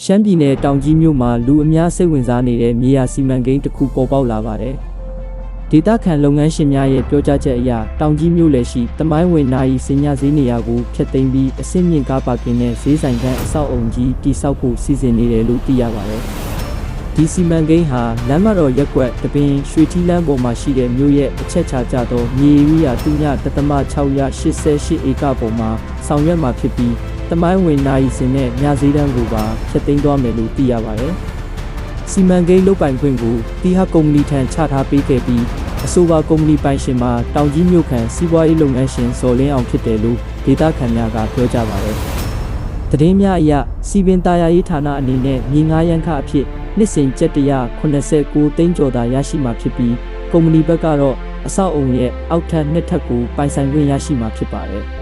ရှမ်းပြည်နယ်တောင်ကြီးမြို့မှာလူအများစိတ်ဝင်စားနေတဲ့မြေယာစီမံကိန်းတစ်ခုပေါ်ပေါက်လာပါတယ်။ဒေသခံလုပ်ငန်းရှင်များရဲ့ပြောကြားချက်အရတောင်ကြီးမြို့နယ်ရှိတမိုင်းဝင်နာရီစင်ညဈေးနေရာကိုဖျက်သိမ်းပြီးအဆင့်မြင့်ကားပါကင်နဲ့ဈေးဆိုင်ခန်းအဆောက်အုံကြီးတည်ဆောက်ဖို့စီစဉ်နေတယ်လို့သိရပါတယ်။ဒီစီမံကိန်းဟာလမ်းမတော်ရက်ကွက်တပင်ရွှေထီးလမ်းပေါ်မှာရှိတဲ့မြို့ရဲ့အချက်ချာကျသောမြေဧရိယာ3.688 ဧကပေါ်မှာဆောင်ရွက်မှာဖြစ်ပြီးတမိုင်းဝင်နာရီစင်နဲ့ညဈေးတန်းကိုပါဖျက်သိမ်းသွားမယ်လို့သိရပါတယ်။စီမံကိန်းလုပ်ပိုင်ခွင့်ကိုတီဟာကုမ္ပဏီထံချထားပေးခဲ့ပြီးအဆိုပါကုမ္ပဏီပိုင်ရှင်မှာတောင်ကြီးမြို့ခံစီးပွားရေးလုပ်ငန်းရှင်စော်လင်းအောင်ဖြစ်တယ်လို့ဒေသခံများကပြောကြပါတယ်။သတင်းများအရစီပင်တာယာရေးဌာနအနေနဲ့မြေငါးရန်ခအဖြစ်နှစ်စဉ်ကျပ်189သိန်းကျော်သာရရှိမှာဖြစ်ပြီးကုမ္ပဏီဘက်ကတော့အဆောက်အုံရဲ့အောက်ထပ်နှစ်ထပ်ကိုပိုင်ဆိုင်ခွင့်ရရှိမှာဖြစ်ပါတယ်။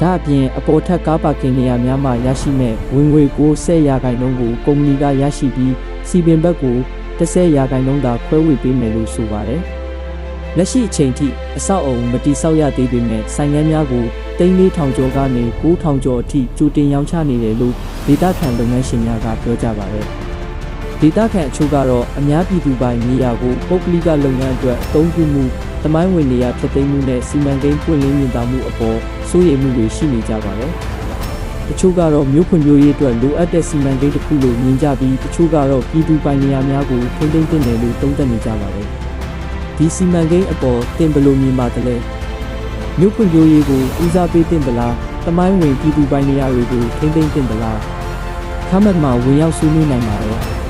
ဒါအပြင်အပေါ်ထပ်ကားပါကင်နေရာများမှာရရှိမဲ့ဝင်ငွေ90%ကိုကုမ္ပဏီကရရှိပြီးစီပင်ဘက်ကို10%သာခွဲဝေပေးမယ်လို့ဆိုပါတယ်။လက်ရှိအချိန်ထိအဆောက်အုံမတည်ဆောက်ရသေးပေမဲ့ဆိုင်ငန်းများကို3,400ကျော်ကနေ9,000ကျော်အထိကြိုတင်ရောင်းချနေတယ်လို့ဒေသခံလုပ်ငန်းရှင်များကပြောကြပါတယ်။ဒေသခံအချို့ကတော့အများပြည်သူပိုင်နေရာကိုပုဂ္ဂလိကလုပ်ငန်းအတွက်အသုံးပြုမှုတမိုင်းဝင်နေရာဖျက်သိမ်းမှုနဲ့စီမံကိန်းပွင့်လင်းမြင်သာမှုအပေါ်စိုးရိမ်မှုတွေရှိနေကြပါတယ်။တချို့ကတော့မြို့ဖွံ့ဖြိုးရေးအတွက်လိုအပ်တဲ့စီမံကိန်းတစ်ခုလို့မြင်ကြပြီးတချို့ကတော့ပြည်သူပိုင်နေရာများကိုထိန်းသိမ်းသင့်တယ်လို့သုံးသပ်နေကြပါတယ်။ဒီစီမံကိန်းအပေါ်တင်ဘယ်လိုမြင်ပါသလဲ။မြို့ဖွံ့ဖြိုးရေးကိုဦးစားပေးသင့်သလား။တမိုင်းဝင်ပြည်သူပိုင်နေရာတွေကိုထိန်းသိမ်းသင့်သလား။ခမတ်မှာဝင်ရောက်ဆွေးနွေးနိုင်ပါတယ်။